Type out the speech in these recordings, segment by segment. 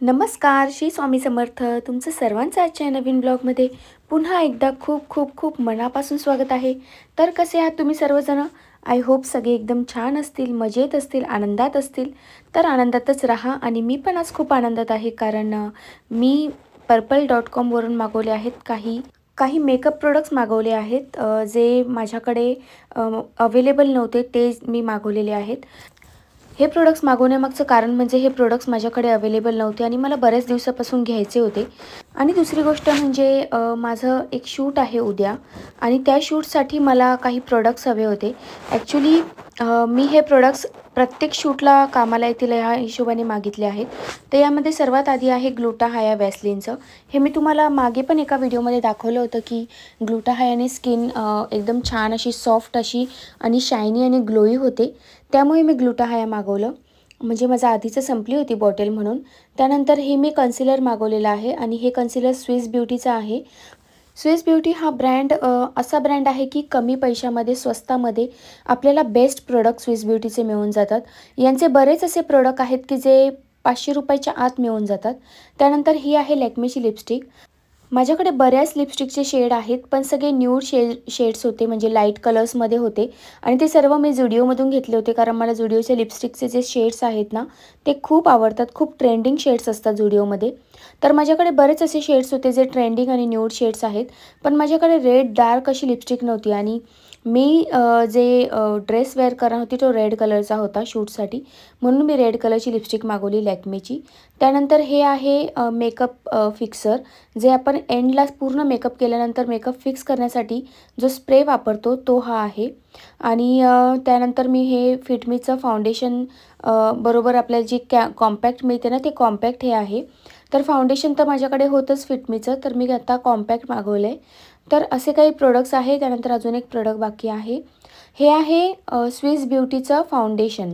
नमस्कार, श्री स्वामी समर्थ. तुमचं सर्वांचं आजच्या नवीन ब्लॉगमध्ये पुन्हा एकदा खूप खूप खूप मनापासून स्वागत आहे. तर कसे आहात तुम्ही सर्वजण? आय होप सगळे एकदम छान असतील, मजेत असतील, आनंदात असतील. तर आनंदातच राहा आणि मी पण आज खूप आनंदात आहे कारण मी purple.com वरून मागवले आहेत काही काही मेकअप प्रोडक्ट्स मागवले आहेत जे माझ्याकडे अवेलेबल नव्हते ते मी मागवलेले आहेत. हे प्रोडक्ट्स मागवण्यामागचं कारण म्हणजे हे प्रोडक्ट्स माझ्याकडे अवेलेबल नव्हते आणि मला बऱ्याच दिवसापासून घ्यायचे होते. आणि दुसरी गोष्ट म्हणजे माझं एक शूट आहे उद्या आणि त्या शूटसाठी मला काही प्रोडक्ट्स हवे होते. ॲक्च्युली मी हे प्रोडक्ट्स प्रत्येक शूटला कामाला येतील ह्या हिशोबाने मागितले आहेत. तर यामध्ये सर्वात आधी आहे ग्लुटाहाया वॅसलीनचं. हे मी तुम्हाला मागे पण एका व्हिडिओमध्ये दाखवलं होतं की ग्लुटाहायाने स्किन एकदम छान अशी सॉफ्ट अशी आणि शायनी आणि ग्लोई होते. त्यामुळे मी ग्लुटाहाया मागवलं. म्हणजे माझं आधीचं संपली होती बॉटल म्हणून. त्यानंतर हे मी कन्सिलर मागवलेलं आहे आणि हे कन्सिलर स्विस ब्युटीचं आहे. स्विस ब्युटी हा ब्रँड असा ब्रँड आहे की कमी पैशामध्ये स्वस्तामध्ये आपल्याला बेस्ट प्रोडक्ट स्विस ब्युटीचे मिळून जातात. यांचे बरेच असे प्रोडक्ट आहेत की जे 500 रुपयाच्या आत मिळून जातात. त्यानंतर ही आहे लॅक्मेची लिपस्टिक. माझ्याकडे बऱ्याच लिपस्टिकचे शेड आहेत पण सगळे न्यूड शेड्स होते म्हणजे लाईट कलर्समध्ये होते आणि ते सर्व मी झुडिओमधून घेतले होते कारण मला झुडिओचे लिपस्टिकचे जे शेड्स आहेत ना ते खूप आवडतात. खूप ट्रेंडिंग शेड्स असतात झुडिओमध्ये. तर माझ्याकडे बरेच असे शेड्स होते जे ट्रेंडिंग आणि न्यूड शेड्स आहेत. पण माझ्याकडे रेड डार्क अशी लिपस्टिक नव्हती आणि मी जे ड्रेस वेअर करणार होती तो रेड कलरचा होता शूटसाठी. म्हणून मी रेड कलरची लिपस्टिक मागवली लॅक्मेची. त्यानंतर हे आहे मेकअप फिक्सर जे आपण एंडला पूर्ण मेकअप केल्यानंतर मेकअप फिक्स करण्यासाठी जो स्प्रे वापरतो तो हा आहे. आणि त्यानंतर मी हे फिटमीचं फाउंडेशन बरोबर आपल्याला जी कॉम्पॅक्ट मिळते ना ते कॉम्पॅक्ट हे आहे. तर फाउंडेशन तर माझ्याकडे होतंच फिटमीचं तर मी आता कॉम्पॅक्ट मागवलं आहे. तर असे काही प्रोडक्ट्स आहे. त्यानंतर अजून एक प्रोडक्ट बाकी आहे. हे आहे स्विस ब्युटीचं फाउंडेशन.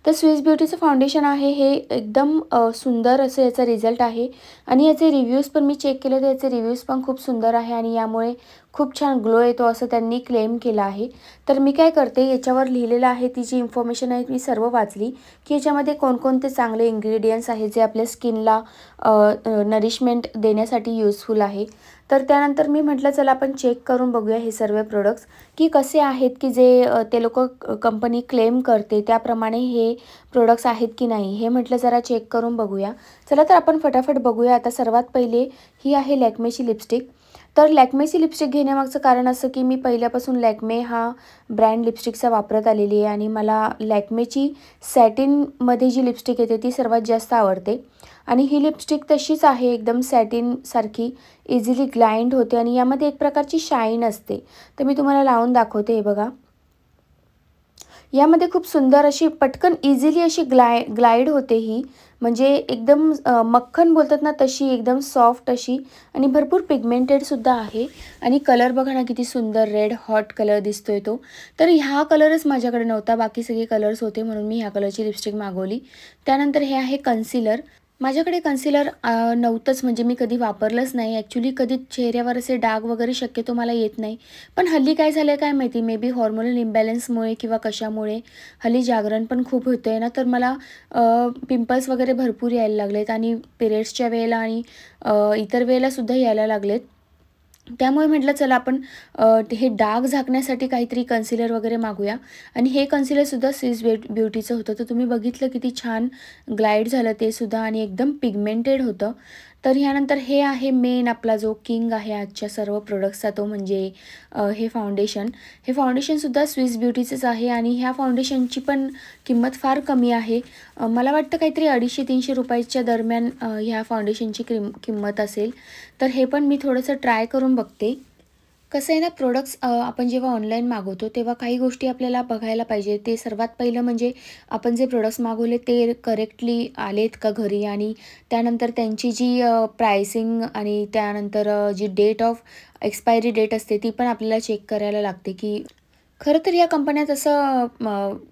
तर स्विस ब्युटीचं फाउंडेशन आहे हे एकदम सुंदर असं याचा रिझल्ट आहे आणि याचे रिव्ह्यूज पण मी चेक केले तर याचे रिव्ह्यूज पण खूप सुंदर आहे आणि यामुळे खूप छान ग्लो येतो असं त्यांनी क्लेम केलं आहे. तर मी काय करते याच्यावर लिहिलेलं आहे ती जी इन्फॉर्मेशन आहे मी सर्व वाचली की याच्यामध्ये कोणकोणते चांगले इन्ग्रेडियंट्स आहेत जे आपल्या स्किनला नरिशमेंट देण्यासाठी युजफुल आहे. तर त्यानंतर मी म्हटलं चला आपण चेक करून बघूया हे सर्व प्रोडक्ट्स की कसे आहेत की जे ते लोक कंपनी क्लेम करते त्याप्रमाणे हे प्रोडक्ट्स आहेत की नाही हे म्हटलं जरा चेक करून बघूया. चला तर आपण फटाफट बघूया. आता सर्वात पहिले ही आहे लॅक्मेची लिपस्टिक. तर लॅक्मेची लिपस्टिक घेण्यामागचं कारण असं की मी पहिल्यापासून लॅक्मे हा ब्रँड लिपस्टिकचा वापरत आलेली आहे आणि मला लॅक्मेची सॅटिनमध्ये जी लिपस्टिक येते ती सर्वात जास्त आवडते. आणि ही लिपस्टिक तशीच आहे एकदम सॅटिनसारखी इझिली ग्लाइंड होते आणि यामध्ये एक प्रकारची शाईन असते. तर मी तुम्हाला लावून दाखवते हे बघा. यामध्ये खूप सुंदर अशी पटकन इझिली अशी ग्लाइड होते ही. म्हणजे एकदम मक्खन बोलतात ना तशी एकदम सॉफ्ट अशी आणि भरपूर पिगमेंटेडसुद्धा आहे. आणि कलर बघा ना किती सुंदर रेड हॉट कलर दिसतोय तो. तर ह्या कलरच माझ्याकडे नव्हता बाकी सगळे कलर्स होते म्हणून मी ह्या कलरची लिपस्टिक मागवली. त्यानंतर हे आहे कन्सिलर. माझ्याकडे कन्सिलर नव्हतंच म्हणजे मी कधी वापरलंच नाही. ॲक्च्युली कधी चेहऱ्यावर असे डाग वगैरे शक्यतो मला येत नाही. पण हल्ली काय झालं आहे काय माहिती मे बी हॉर्मोनल इम्बॅलन्समुळे किंवा कशामुळे हल्ली जागरण पण खूप होतं आहे ना तर मला पिंपल्स वगैरे भरपूर यायला लागलेत आणि पिरियड्सच्या वेळेला आणि इतर वेळेलासुद्धा यायला लागलेत. त्यामुळे म्हटलं चला आपण हे डाग झाकण्यासाठी काहीतरी कन्सिलर वगैरे मागूया. आणि हे कन्सिलरसुद्धा स्विस ब्युटीचं होतं. तर तुम्ही बघितलं किती छान ग्लाइड झालं ते सुद्धा आणि एकदम पिगमेंटेड होतं. तर ह्यानंतर हे आहे मेन आपला जो किंग आहे आजच्या सर्व प्रोडक्ट्सचा तो म्हणजे हे फाउंडेशन. हे फाउंडेशनसुद्धा स्विस ब्युटीचंच आहे आणि ह्या फाउंडेशनची पण किंमत फार कमी आहे. मला वाटतं काहीतरी 250-300 रुपयाच्या दरम्यान ह्या फाउंडेशनची किंमत असेल. तर हे पण मी थोडंसं ट्राय करून बघते. कसं आहे ना प्रोडक्ट्स आपण जेव्हा ऑनलाईन मागवतो तेव्हा काही गोष्टी आपल्याला बघायला पाहिजे. ते सर्वात पहिलं म्हणजे आपण जे प्रोडक्ट्स मागवले ते करेक्टली आलेत का घरी आणि त्यानंतर त्यांची जी प्राइसिंग आणि त्यानंतर जी डेट ऑफ एक्सपायरी डेट असते ती पण आपल्याला चेक करायला लागते की खरं तर या कंपन्या तसं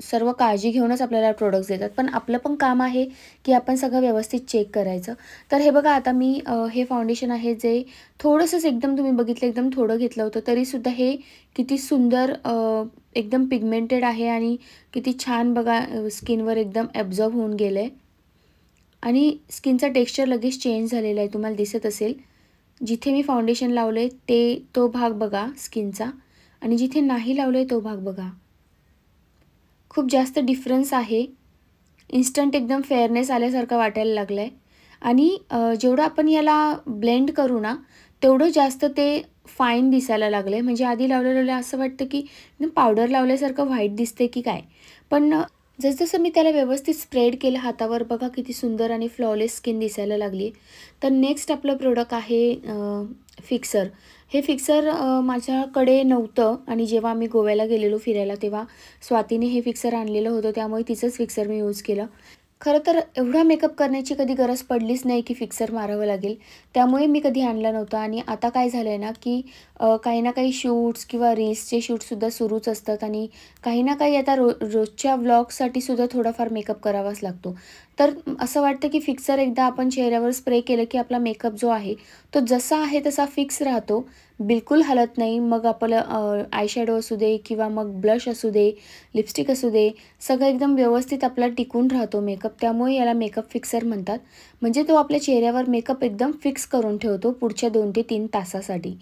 सर्व काळजी घेऊनच आपल्याला प्रोडक्ट्स देतात. पण आपलं पण काम आहे की आपण सगळं व्यवस्थित चेक करायचं. तर हे बघा आता मी हे फाउंडेशन आहे जे थोडंसंच एकदम तुम्ही बघितलं एकदम थोडं घेतलं होतं तरीसुद्धा हे किती सुंदर एकदम पिगमेंटेड आहे आणि किती छान बघा स्किनवर एकदम ॲब्झॉर्ब होऊन गेलं आहे. आणि स्किनचा टेक्स्चर लगेच चेंज झालेला आहे, तुम्हाला दिसत असेल. जिथे मी फाउंडेशन लावलं आहे तो भाग बघा स्किनचा, आणि जिथे नाही लावलं आहे तो भाग बघा. खूप जास्त डिफरन्स आहे. इन्स्टंट एकदम फेअरनेस आल्यासारखं वाटायला लागलं आहे. आणि जेवढं आपण याला ब्लेंड करू ना, तेवढं जास्त ते फाईन दिसायला लागलं आहे. म्हणजे आधी लावलेलं असं वाटतं की पावडर लावल्यासारखं व्हाईट दिसते की काय. पण जसजसं मी त्याला व्यवस्थित स्प्रेड केलं हातावर, बघा किती सुंदर आणि फ्लॉलेस स्किन दिसायला लागली. तर नेक्स्ट आपलं प्रोडक्ट आहे फिक्सर. हे फिक्सर माझ्याकडे नव्हतं, आणि जेव्हा मी गोव्याला गेलेलो फिरायला तेव्हा स्वातीने हे फिक्सर आणलेलं होतं, त्यामुळे तिचंच फिक्सर मी यूज केलं. खरं तर एवढा मेकअप करण्याची कधी गरज पडलीच नाही की फिक्सर मारावं लागेल, त्यामुळे मी कधी आणला नव्हता. आणि आता काय झालं आहे ना की काही ना काही शूट्स किंवा रील्सचे शूटसुद्धा सुरूच असतात, आणि काही ना काही आता रोजच्या व्लॉगसाठी सुद्धा थोडाफार मेकअप करावाच लागतो. तर असं वाटतं की फिक्सर एकदा आपण चेहऱ्यावर स्प्रे केलं की आपला मेकअप जो आहे तो जसा आहे तसा फिक्स राहतो, बिलकुल हलत नाही. मग आपलं आयशॅडो असू दे किंवा मग ब्लश असू दे, लिपस्टिक असू दे, सगळं एकदम व्यवस्थित आपला टिकून राहतो मेकअप. त्यामुळे याला मेकअप फिक्सर म्हणतात. म्हणजे तो आपल्या चेहऱ्यावर मेकअप एकदम फिक्स करून ठेवतो पुढच्या 2 ते 3 तासासाठी.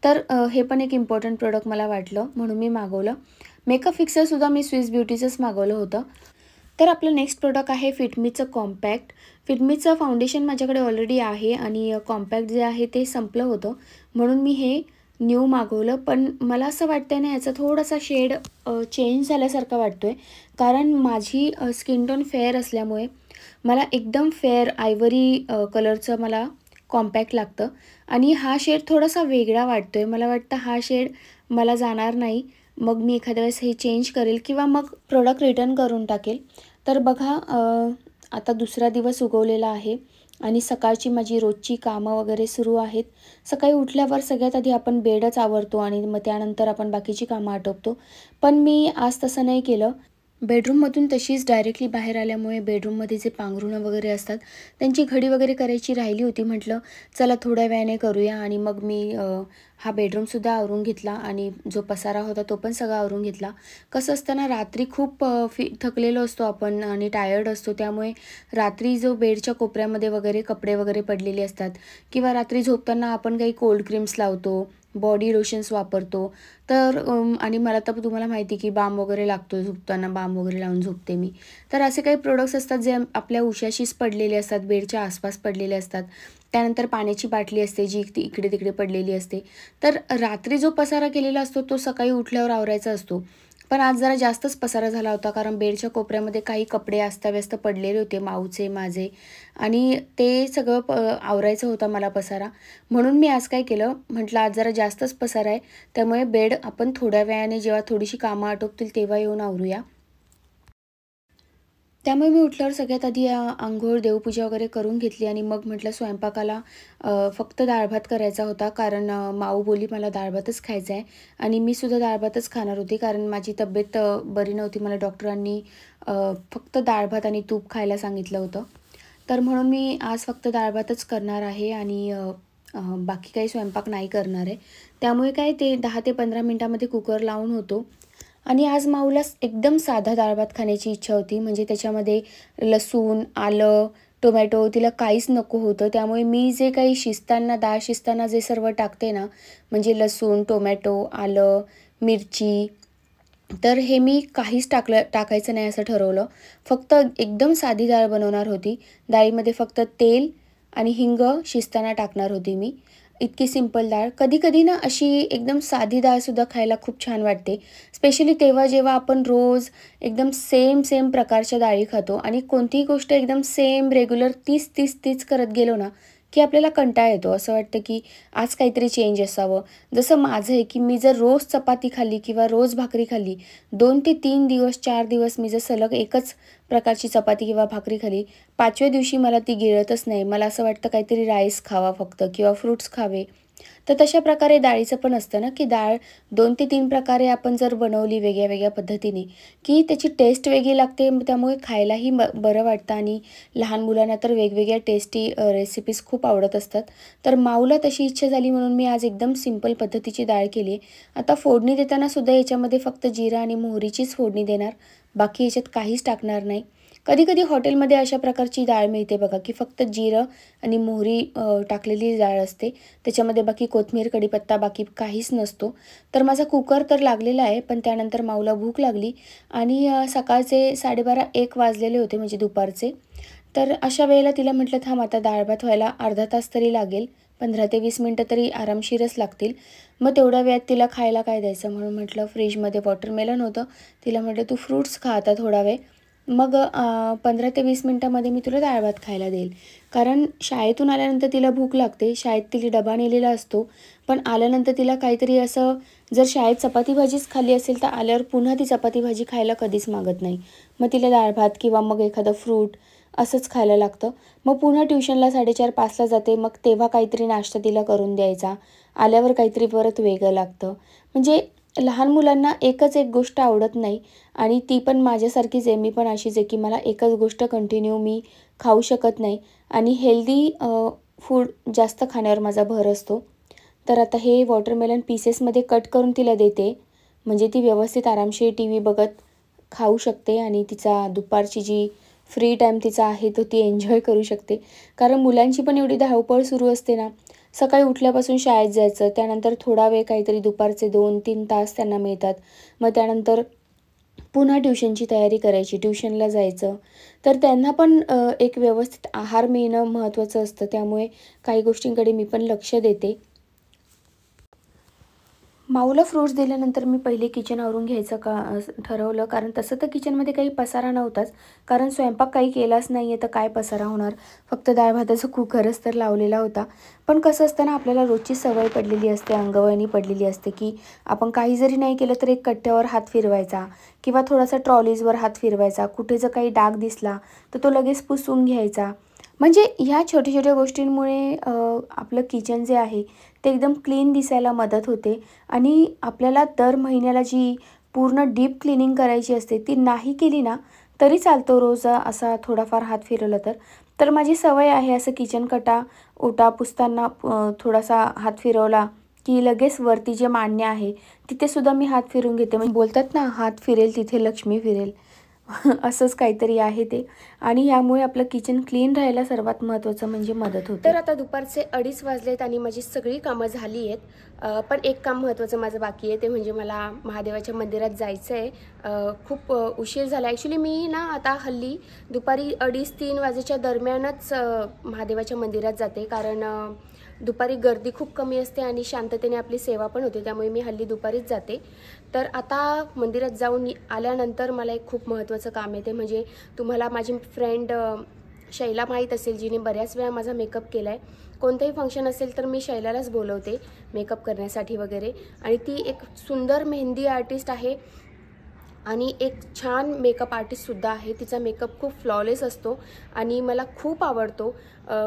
तर हे पण एक इम्पॉर्टंट प्रोडक्ट मला वाटलं, म्हणून मी मागवलं. मेकअप फिक्सरसुद्धा मी स्विस ब्युटीचंच मागवलं होतं. तर आपलं नेक्स्ट प्रोडक्ट आहे फिटमीचं कॉम्पॅक्ट. फिटमीचं फाउंडेशन माझ्याकडे ऑलरेडी आहे, आणि कॉम्पॅक्ट जे आहे ते संपलं होतं, म्हणून मी हे न्यू मागवलं. पण मला असं वाटतं आहे ना, याचा थोडासा शेड चेंज झाल्यासारखा वाटतो आहे. कारण माझी स्किन टोन फेअर असल्यामुळे मला एकदम फेअर आयव्हरी कलरचं मला कॉम्पॅक्ट लागतं, आणि हा शेड थोडासा वेगळा वाटतो आहे. मला वाटतं हा शेड मला जाणार नाही. मग मी एखाद्या वेळेस हे चेंज करेल किंवा मग प्रोडक्ट रिटर्न करून टाकेल. तर बघा आता दुसरा दिवस उगवलेला आहे, आणि सकाळची माझी रोजची कामं वगैरे सुरू आहेत. सकाळी उठल्यावर सगळ्यात आधी आपण बेडच आवरतो, आणि मग त्यानंतर आपण बाकीची कामं आटोपतो. पण मी आज तसं नाही केलं. बेडरूममधून तशीच डायरेक्टली बाहेर आल्यामुळे बेडरूममध्ये जे पांघरुणं वगैरे असतात त्यांची घडी वगैरे करायची राहिली होती. म्हटलं चला थोड्या वेळाने करूया, आणि मग मी हा बेडरूमसुद्धा आवरून घेतला, आणि जो पसारा होता तो पण सगळा आवरून घेतला. कसं असतं ना, रात्री खूप थकलेलो असतो आपण आणि टायर्ड असतो, त्यामुळे रात्री जो बेडच्या कोपऱ्यामध्ये वगैरे कपडे वगैरे पडलेले असतात, किंवा रात्री झोपताना आपण काही कोल्ड क्रीम्स लावतो, बॉडी लोशन्स वापरतो. तर आणि मला तर तुम्हाला माहिती की बाम वगैरे लागतो झोपताना, बाम वगैरे लावून झोपते मी. तर असे काही प्रोडक्ट्स असतात जे आपल्या उशाशीच पडलेले असतात, बेडच्या आसपास पडलेले असतात. त्यानंतर पाण्याची बाटली असते जी इकडे तिकडे पडलेली असते. तर रात्री जो पसारा केलेला असतो तो सकाळी उठल्यावर आवरायचा असतो. पण आज जरा जास्तच पसारा झाला होता, कारण बेडच्या कोपऱ्यामध्ये काही कपडे अस्ताव्यस्त पडलेले होते, माऊचे माझे, आणि ते सगळं आवरायचं होतं मला पसारा. म्हणून मी आज काय केलं, म्हटलं आज जरा जास्तच पसारा आहे, त्यामुळे बेड आपण थोड्या वेळाने जेव्हा थोडीशी कामं आटोपतील तेव्हा येऊन आवरूया. त्यामुळे मी उठल्यावर सगळ्यात आधी अंघोळ, देवपूजा वगैरे करून घेतली, आणि मग म्हटलं स्वयंपाकाला फक्त डाळ-भात करायचा होता, कारण माऊ बोलली मला डाळ-भातच खायचा आहे, आणि मी सुद्धा डाळ-भातच खाणार होती, कारण माझी तब्येत बरी नव्हती. मला डॉक्टरांनी फक्त डाळ-भात आणि तूप खायला सांगितलं होतं. तर म्हणून मी आज फक्त डाळ-भातच करणार आहे, आणि बाकी काही स्वयंपाक नाही करणार आहे. त्यामुळे काय ते 10 ते 15 मिनिटामध्ये कुकर लावून होतो. आणि आज माऊला एकदम साधा डाळ-भात खाण्याची इच्छा होती. म्हणजे त्याच्यामध्ये लसूण, आलं, टोमॅटो तिला काहीच नको होतं. त्यामुळे मी जे काही डाळ शिजताना जे सर्व टाकते ना, म्हणजे लसूण, टोमॅटो, आलं, मिरची, तर हे मी काहीच टाकायचं नाही असं ठरवलं. फक्त एकदम साधी डाळ बनवणार होती. डाळीमध्ये फक्त तेल आणि हिंग शिजताना टाकणार होती मी. इतकी सिंपल डाळ. कधी-कधी ना अशी एकदम साधी डाळसुद्धा खायला खूप छान वाटते. स्पेशली तेव्हा जेव्हा आपण रोज एकदम सेम प्रकारच्या डाळी खातो, आणि कोणतीही गोष्ट एकदम सेम रेग्युलर तीच करत गेलो ना, की आपल्याला कंटाळा येतो. असं वाटतं की आज काहीतरी चेंज असावं. जसं माझं आहे की मी जर रोज चपाती खाल्ली किंवा रोज भाकरी खाल्ली, 2 ते 3 दिवस, 4 दिवस मी जर सलग एकच प्रकारची चपाती किंवा भाकरी खाल्ली, 5व्या दिवशी मला ती गिळतच नाही. मला असं वाटतं काहीतरी राईस खावा फक्त, किंवा फ्रूट्स खावे. तर तशा प्रकारे डाळीचं पण असतं ना, की डाळ 2 ते 3 प्रकारे आपण जर बनवली वेगळ्या पद्धतीने, की त्याची टेस्ट वेगळी लागते. त्यामुळे खायलाही बरं वाटतं, आणि लहान मुलांना तर वेगवेगळ्या टेस्टी रेसिपीज खूप आवडत असतात. तर माऊला तशी इच्छा झाली म्हणून मी आज एकदम सिंपल पद्धतीची डाळ केली आहे. आता फोडणी देताना सुद्धा याच्यामध्ये फक्त जिरा आणि मोहरीचीच फोडणी देणार. बाकी याच्यात काहीच टाकणार नाही. कधी कधी हॉटेलमध्ये अशा प्रकारची डाळ मिळते बघा, की फक्त जिरं आणि मोहरी टाकलेली डाळ असते, त्याच्यामध्ये बाकी कोथिंबीर कढीपत्ता बाकी काहीच नसतो. तर माझा कुकर तर लागलेला आहे, पण त्यानंतर माऊला भूक लागली आणि सकाळचे 12:30-1 वाजलेले होते म्हणजे दुपारचे. तर अशा वेळेला तिला म्हटलं थांब आता डाळ भात व्हायला अर्धा तास तरी लागेल, 15 ते 20 मिनटं तरी आरामशीरच लागतील. मग तेवढ्या वेळात तिला खायला काय द्यायचं म्हणून म्हटलं फ्रीजमध्ये वॉटरमेलन होतं. तिला म्हटलं तू फ्रूट्स खा आता थोडा वेळ, मग 15 ते 20 मिनटामध्ये मी तुला डाळ भात खायला देईल. कारण शाळेतून आल्यानंतर तिला भूक लागते. शाळेत तिला डबा नेलेला असतो, पण आल्यानंतर तिला काहीतरी असं, जर शाळेत चपाती भाजीच खाल्ली असेल तर आल्यावर पुन्हा ती चपाती भाजी खायला कधीच मागत नाही. मग तिला डाळ भात किंवा मग एखादं फ्रूट असंच खायला लागतं. मग पुन्हा ट्युशनला 4:30-5ला जाते, मग तेव्हा काहीतरी नाश्ता तिला करून द्यायचा. आल्यावर काहीतरी परत वेगळं लागतं. म्हणजे लहान मुलांना एकच एक गोष्ट आवडत नाही आणि ती पण माझ्यासारखीच आहे. मी पण अशीच आहे, की मला एकच गोष्ट कंटिन्यू मी खाऊ शकत नाही आणि हेल्दी फूड जास्त खाण्यावर माझा भर असतो. तर आता हे वॉटरमेलन पीसेसमध्ये कट करून तिला देते, म्हणजे ती व्यवस्थित आरामशीर टी व्ही बघत खाऊ शकते आणि तिचा दुपारची जी फ्री टाईम तिचा आहे तो ती एन्जॉय करू शकते. कारण मुलांची पण एवढी धावपळ सुरू असते ना, सकाळी उठल्यापासून शाळेत जायचं, त्यानंतर थोडा वेळ काहीतरी दुपारचे 2-3 तास त्यांना मिळतात. मग त्यानंतर पुन्हा ट्युशनची तयारी करायची, ट्युशनला जायचं. तर त्यांना पण एक व्यवस्थित आहार मिळणं महत्त्वाचं असतं. त्यामुळे काही गोष्टींकडे मी पण लक्ष देते. माऊला फ्रूट्स दिल्यानंतर मी पहिले किचन आवरून घ्यायचं ठरवलं, कारण तसं तर किचनमध्ये काही पसारा नव्हताच, कारण स्वयंपाक काही केलाच नाही आहे तर काय पसारा होणार. फक्त डाळ भाताचा कुकरच तर लावलेला होता. पण कसं असतं ना, आपल्याला रोजची सवय पडलेली असते, अंगवळणी पडलेली असते, की आपण काही जरी नाही केलं तर एक कट्ट्यावर हात फिरवायचा किंवा थोडासा ट्रॉलीजवर हात फिरवायचा. कुठे जर काही डाग दिसला तर तो लगेच पुसून घ्यायचा. म्हणजे ह्या छोट्या छोट्या गोष्टींमुळे आपलं किचन जे आहे ते एकदम क्लीन दिसायला मदत होते आणि आपल्याला दर महिन्याला जी पूर्ण डीप क्लिनिंग करायची असते ती नाही केली ना तरी चालतो, रोज असा थोडाफार हात फिरवला तर. तर माझी सवय आहे असं किचन कटा ओटा पुसताना थोडासा हात फिरवला की लगेच वरती जे मांडणे आहे तिथे सुद्धा मी हात फिरून घेते. म्हणजे बोलतात ना, हात फिरेल तिथे लक्ष्मी फिरेल. असंच काहीतरी आहे ते. आणि यामुळे आपलं किचन क्लीन राहायला सर्वात महत्त्वाचं म्हणजे मदत होते. तर आता दुपारचे 2:30 वाजलेत आणि माझी सगळी कामं झाली आहेत. पण एक काम महत्त्वाचं माझं बाकी आहे, ते म्हणजे मला महादेवाच्या मंदिरात जायचं आहे. खूप उशीर झाला. ॲक्च्युली मी ना आता हल्ली दुपारी 2:30-3 वाजेच्या दरम्यानच महादेवाच्या मंदिरात जाते, कारण दुपारी गर्दी खूप कमी असते आणि शांततेने आपली सेवा पण होते. त्यामुळे मी हल्ली दुपारीच जाते. तर आता मंदिरात जाऊन आल्यानंतर मला एक खूप महत्त्वाचं काम आहे, ते म्हणजे तुम्हाला माझी फ्रेंड शैला माहीत असेल, जिने बऱ्याच वेळा माझा मेकअप केला आहे. कोणतंही फंक्शन असेल तर मी शैलालाच बोलवते मेकअप करण्यासाठी वगैरे. आणि ती एक सुंदर मेहंदी आर्टिस्ट आहे आणि एक छान मेकअप आर्टिस्टसुद्धा आहे. तिचा मेकअप खूप फ्लॉलेस असतो आणि मला खूप आवडतो.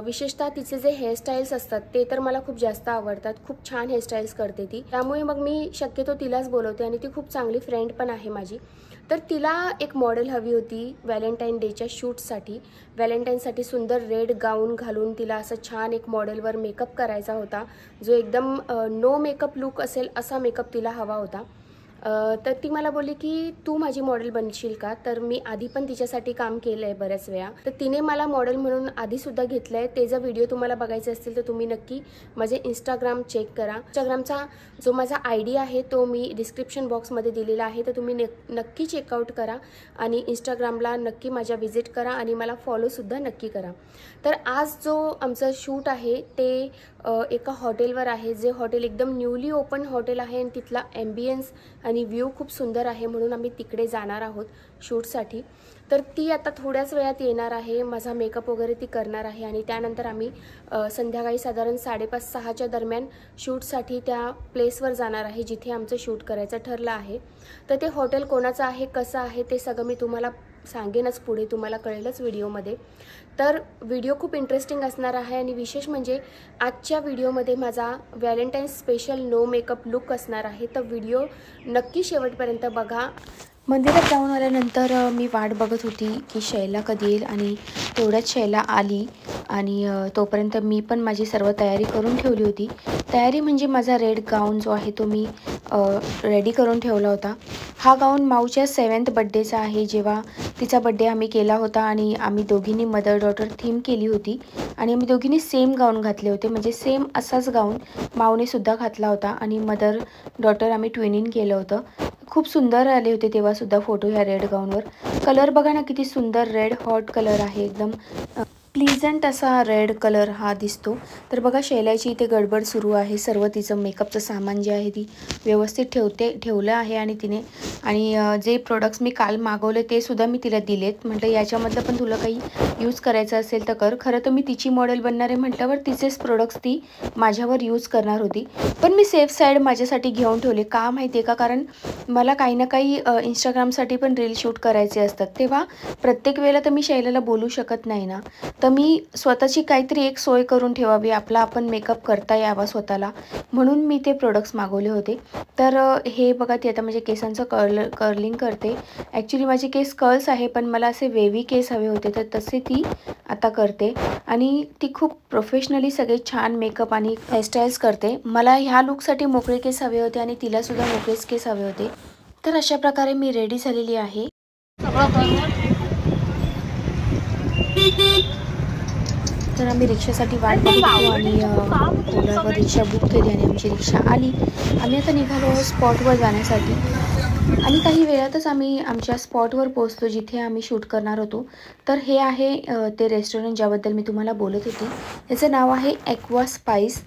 विशेषतः तिचे जे हेअरस्टाईल्स असतात ते तर मला खूप जास्त आवडतात. खूप छान हेअरस्टाईल्स करते ती. त्यामुळे मग मी शक्यतो तिलाच बोलवते आणि ती खूप चांगली फ्रेंड पण आहे माझी. तर तिला एक मॉडेल हवी होती व्हॅलेंटाईन डेच्या शूटसाठी. व्हॅलेंटाईनसाठी सुंदर रेड गाऊन घालून तिला असं छान एक मॉडेलवर मेकअप करायचा होता, जो एकदम नो मेकअप लुक असेल असा मेकअप तिला हवा होता. तर ती मला बोलली की तू माझी मॉडेल बनशील का. तर मी आधी पण तिच्यासाठी काम केलं आहे बऱ्याच वेळा. तर तिने मला मॉडेल म्हणून आधीसुद्धा घेतलं आहे. ते जर व्हिडिओ तुम्हाला बघायचे असतील तर तुम्ही नक्की माझे इंस्टाग्राम चेक करा. इंस्टाग्रामचा जो माझा ID आहे तो मी डिस्क्रिप्शन बॉक्समध्ये दिलेला आहे, तर तुम्ही नक्की चेकआउट करा आणि इंस्टाग्रामला नक्की माझ्या व्हिजिट करा आणि मला फॉलोसुद्धा नक्की करा. तर आज जो आमचं शूट आहे ते एका हॉटेलवर आहे, जे हॉटेल एकदम न्यूली ओपन हॉटेल आहे आणि तिथला ॲम्बियन्स आणि व्ह्यू खूप सुंदर आहे, म्हणून आम्ही तिकडे जाणार आहोत शूटसाठी. तर ती आता थोड्याच वेळात येणार आहे. माझा मेकअप वगैरे ती करणार आहे आणि त्यानंतर आम्ही संध्याकाळी साधारण 5:30-6च्या दरम्यान शूटसाठी त्या प्लेसवर जाणार आहे जिथे आमचं शूट करायचं ठरलं आहे. तर ते हॉटेल कोणाचं आहे, कसं आहे ते सगळं मी तुम्हाला सांगेनच पुढे, तुम्हाला कळेलच व्हिडिओमध्ये. तर व्हिडिओ खूप इंटरेस्टिंग असणार आहे आणि विशेष म्हणजे आजच्या व्हिडिओमध्ये माझा Valentine special no makeup look असणार आहे. तर व्हिडिओ नक्की शेवटपर्यंत बघा. मंदिरात जाऊन आल्यानंतर मी वाट बघत होती की शैला कधी येईल आणि तेवढ्यात शैला आली आणि तोपर्यंत मी पण माझी सर्व तयारी करून ठेवली होती. तयारी म्हणजे माझा रेड गाऊन जो आहे तो मी रेडी करून ठेवला होता। हा गाऊन माऊच्या 7th बड्डेचा आहे, जेव्हा तिचा बड्डे आम्ही केला होता आणि आम्ही दोघींनी मदर डॉटर थीम केली होती आणि आम्ही दोघींनी सेम गाऊन घातले होते, म्हणजे सेम असाच गाऊन माऊने सुद्धा घातला होता आणि मदर डॉटर आम्ही ट्विनिंग केलं होतं। खूप सुंदर आले होते तेव्हा सुद्धा फोटो ह्या रेड गाऊनवर। कलर बघा ना किती सुंदर रेड हॉट कलर आहे, एकदम प्लीजंट असा रेड कलर हा दिसतो। तर बघा शैलाची इथे गडबड सुरू आहे, सर्व तिचं मेकअपचं सामान जे आहे ती व्यवस्थित ठेवलं आहे आणि तिने जे प्रोडक्ट्स मी काल मागवले ते सुद्धा मी तिला दिलेत। म्हटलं याच्यामधलं पण तुला काही यूज करायचं असेल तर कर। खरं तर मी तिची मॉडेल बनणार आहे म्हटल्यावर तिचेच प्रोडक्ट्स ती माझ्यावर यूज करणार होती, पण मी सेफ साईड माझ्यासाठी घेऊन ठेवले। का माहिती आहे का, कारण मला काही ना काही इंस्टाग्रामसाठी पण रील शूट करायचे असतात, तेव्हा प्रत्येक वेळेला तर मी शैलाला बोलू शकत नाही ना, तर मी स्वतःची काहीतरी एक सोय करून ठेवावी, आपला आपण मेकअप करता यावा स्वतःला, म्हणून मी ते प्रोडक्ट्स मागवले होते। तर हे बघा ती आता म्हणजे केसांचं कर्लिंग करते। ॲक्च्युली माझे केस कर्ल्स आहे, पण मला असे वेवी केस हवे होते, तर तसे ती आता करते आणि ती खूप प्रोफेशनली सगळे छान मेकअप आणि हेअरस्टाईल्स करते। मला ह्या लुकसाठी मोकळे केस हवे होते आणि तिलासुद्धा मोकळेच केस हवे होते। तर अशा प्रकारे मी रेडी झालेली आहे। तर आम्ही रिक्षासाठी वाट बघत होतो आणि ओलावर रिक्षा बुक केली आणि आमची रिक्षा आली। आम्ही आता निघालो स्पॉटवर जाण्यासाठी आणि काही वेळातच आम्ही आमच्या स्पॉटवर पोहोचलो जिथे आम्ही शूट करणार होतो। तर हे आहे ते रेस्टॉरंट ज्याबद्दल मी तुम्हाला बोलत होती, याचं नाव आहे ॲक्वा स्पाइस।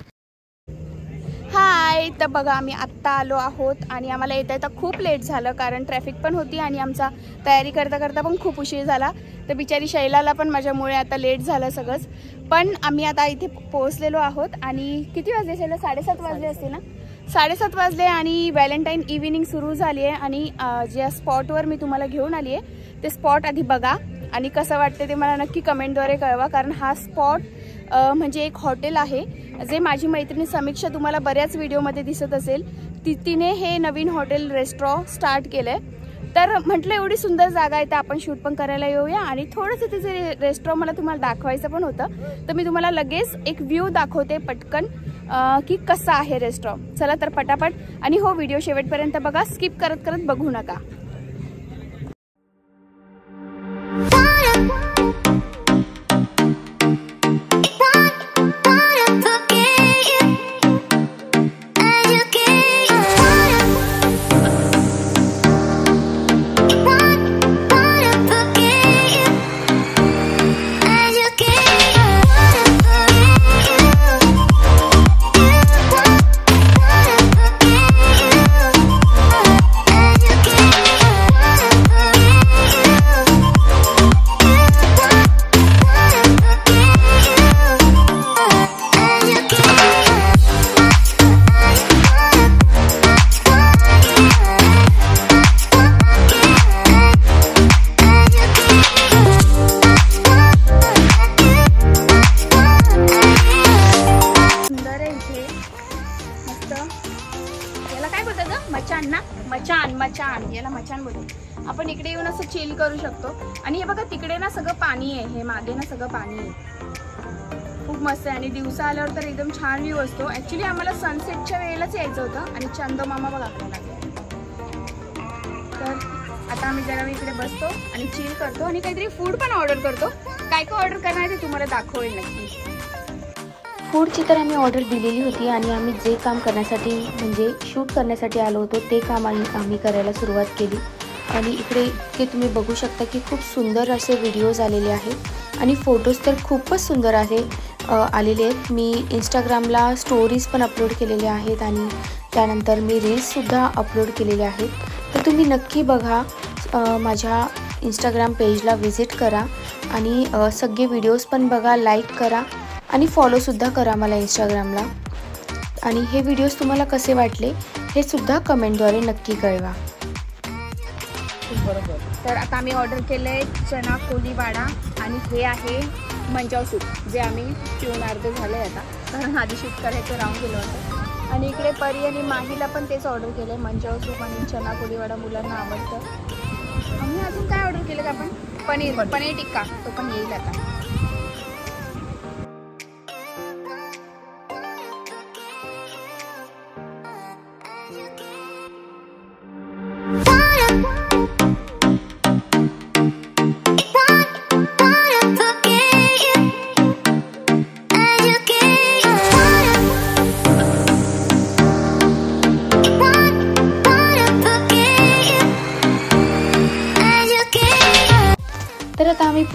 हाय, तर बघा आम्ही आत्ता आलो आहोत आणि आम्हाला येता खूप लेट झालं, कारण ट्रॅफिक पण होती आणि आमचा तयारी करता करता पण खूप उशीर झाला। तर बिचारी शैलाला पण माझ्यामुळे आता लेट झालं सगळंच, पण आम्ही आता इथे पोहोचलेलो आहोत आणि किती वाजले शैला? 7:30 वाजले असते ना, 7:30 वाजले आणि व्हॅलेंटाईन इव्हिनिंग सुरू झाली आहे आणि ज्या स्पॉटवर मी तुम्हाला घेऊन आली आहे ते स्पॉट आधी बघा आणि कसं वाटते ते मला नक्की कमेंटद्वारे कळवा, कारण हा स्पॉट म्हणजे एक हॉटेल आहे जे माझी मैत्रिणी समीक्षा तुम्हाला बऱ्याच व्हिडिओमध्ये दिसत असेल, तिने हे नवीन हॉटेल रेस्टॉरंट स्टार्ट केलंय। तर म्हटलं एवढी सुंदर जागा आहे तर आपण शूट पण करायला येऊया आणि थोडंसं तिचे रेस्टॉरंट मला तुम्हाला दाखवायचं पण होतं, तर मी तुम्हाला लगेच एक व्ह्यू दाखवते पटकन की कसं आहे रेस्टॉरंट। चला तर पटापट, आणि हो व्हिडिओ शेवटपर्यंत बघा, स्किप करत करत बघू नका। मचान, याला मचान बोलतो आपण। इकडे येऊन असं चिल करू शकतो आणि हे बघा तिकडे ना सगळं पाणी आहे, हे मागे ना सगळं पाणी आहे, खूप मस्त आहे आणि दिवसा आल्यावर तर एकदम छान व्ह्यू असतो। ॲक्च्युली आम्हाला सनसेटच्या वेळेलाच यायचं होतं आणि चंदमामा बघा लागला। तर आता आम्ही जरा इकडे बसतो आणि चिल करतो आणि काहीतरी फूड पण ऑर्डर करतो। काय काय ऑर्डर करणार आहे ते तुम्हाला दाखवेल नक्की। फूडची तर आम्ही ऑर्डर दिलेली होती आणि आम्ही जे काम करण्यासाठी म्हणजे शूट करण्यासाठी आलो होतो ते काम आम्ही करायला सुरुवात केली आणि इकडे तुम्ही बघू शकता की खूप सुंदर असे व्हिडिओज आलेले आहेत आणि फोटोज तर खूपच सुंदर आलेले आहेत। मी इंस्टाग्रामला स्टोरीज पण अपलोड केलेल्या आहेत आणि त्यानंतर मी रील्ससुद्धा अपलोड केलेले आहेत, तर तुम्ही नक्की बघा, माझ्या इंस्टाग्राम पेजला व्हिजिट करा आणि सगळे व्हिडिओज पण बघा, लाईक करा आणि फॉलोसुद्धा करा मला इंस्टाग्रामला। आणि हे व्हिडिओज तुम्हाला कसे वाटले हे सुद्धा कमेंटद्वारे नक्की कळवा। तर आता आम्ही ऑर्डर केलं आहे चना कोलीवाडा आणि हे आहे मंचाव सूप, जे आम्ही पिऊन अर्धे झाले आता, कारण आधी शूट करायचं राहून गेलं होतं। आणि इकडे परी आणि माहीला पण तेच ऑर्डर केलं आहे, मंचाव सूप आणि चना कोलीवाडा, मुलांना आवडतं। आम्ही अजून काय ऑर्डर केलं का आपण? पनीर टिक्का, तो पण येईल आता।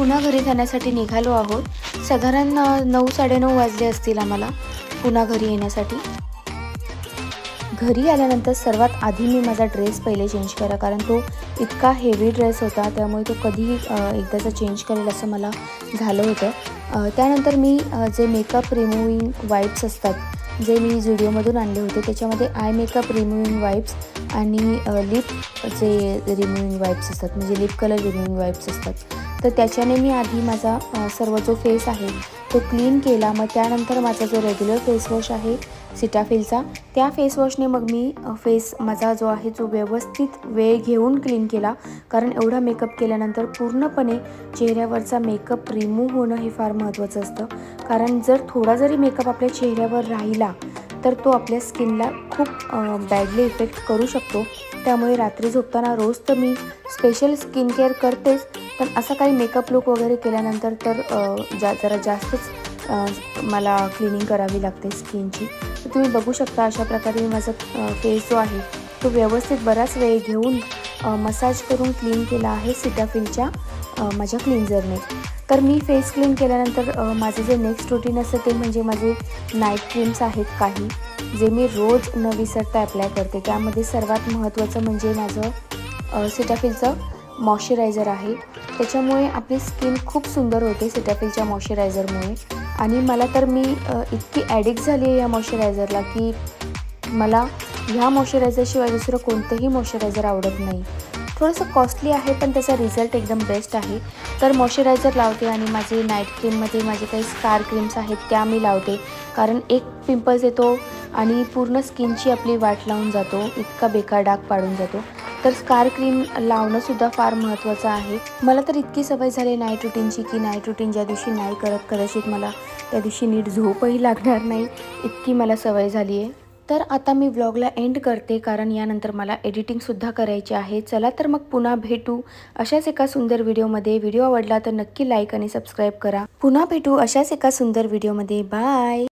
पुन्हा घरी जाण्यासाठी निघालो आहोत। साधारण 9-9:30 वाजले असतील आम्हाला पुन्हा घरी येण्यासाठी। घरी आल्यानंतर सर्वात आधी मी माझा ड्रेस पहिले चेंज करा, कारण तो इतका हेवी ड्रेस होता, त्यामुळे तो कधी एकदाचा चेंज करेल असं मला झालं होतं। त्यानंतर मी जे मेकअप रिमूव्हिंग वाइप्स असतात, जे मी व्हिडिओमधून आणले होते, त्याच्यामध्ये आय मेकअप रिमूव्हिंग वाइप्स आणि लिप जे रिमूव्हिंग वाइप्स असतात, म्हणजे लिप कलर रिमूव्हिंग वाइप्स असतात, तर त्याच्याने मी आधी माझा सर्व जो फेस आहे तो क्लीन केला। मग त्यानंतर माझा जो रेग्युलर फेसवॉश आहे सिटाफिलचा, त्या फेसवॉशने मग मी फेस माझा जो आहे जो व्यवस्थित वेळ घेऊन क्लीन केला, कारण एवढा मेकअप केल्यानंतर पूर्णपणे चेहऱ्यावरचा मेकअप रिमूव्ह होणं हे फार महत्त्वाचं असतं। कारण जर थोडा जरी मेकअप आपल्या चेहऱ्यावर राहिला तर तो आपल्या स्किनला खूप बॅडली इफेक्ट करू शकतो। त्यामुळे रात्री झोपताना रोज तर मी स्पेशल स्किन केअर करतेच, पण असं काही मेकअप लुक वगैरे केल्यानंतर तर जरा जास्तच मला क्लिनिंग करावी लागते स्किनची। तर तुम्ही बघू शकता अशा प्रकारे माझा फेस जो आहे तो व्यवस्थित बराच वेळ घेऊन मसाज करून क्लीन केला आहे सिटाफिलच्या माझ्या क्लिन्झरने। तर मी फेस क्लीन केल्यानंतर माझं जे नेक्स्ट रुटीन असतं ते म्हणजे माझे नाईट क्रीम्स आहेत काही, जे मी रोज न विसरता अप्लाय करते। त्यामध्ये सर्वात महत्त्वाचं म्हणजे माझं सिटाफिलचं मॉइश्चरायझर आहे। त्याच्यामुळे आपली स्किन खूप सुंदर होते सिटाफिलच्या मॉइश्चरायझरमुळे। आणि मला तर मी इतकी ॲडिक्ट झाली आहे या मॉइश्चरायझरला की मला ह्या मॉइश्चरायझरशिवाय दुसरं कोणतंही मॉइश्चरायझर आवडत नाही। थोडंसं कॉस्टली आहे पण त्याचा रिझल्ट एकदम बेस्ट आहे। तर मॉइश्चरायझर लावते आणि माझे नाईट क्रीममध्ये माझे काही स्कार क्रीम्स आहेत त्या मी लावते, कारण एक पिंपल्स येतो आणि पूर्ण स्किनची आपली वाट लावून जातो, इतका बेकार डाग पाडून जातो। तर स्कार क्रीम लावणंसुद्धा फार महत्त्वाचं आहे। मला तर इतकी सवय झाली नाईट रुटीनची की नाईट रुटीन ज्या दिवशी नाही करत कदाचित मला त्या दिवशी नीट झोपही लागणार नाही, इतकी मला सवय झाली आहे। तर आता मी व्लॉगला एंड करते, कारण यानंतर मला एडिटिंगसुद्धा करायची आहे। चला तर मग पुन्हा भेटू अशाच एका सुंदर व्हिडिओमध्ये। व्हिडिओ आवडला तर नक्की लाईक आणि सबस्क्राईब करा। पुन्हा भेटू अशाच एका सुंदर व्हिडिओमध्ये। बाय।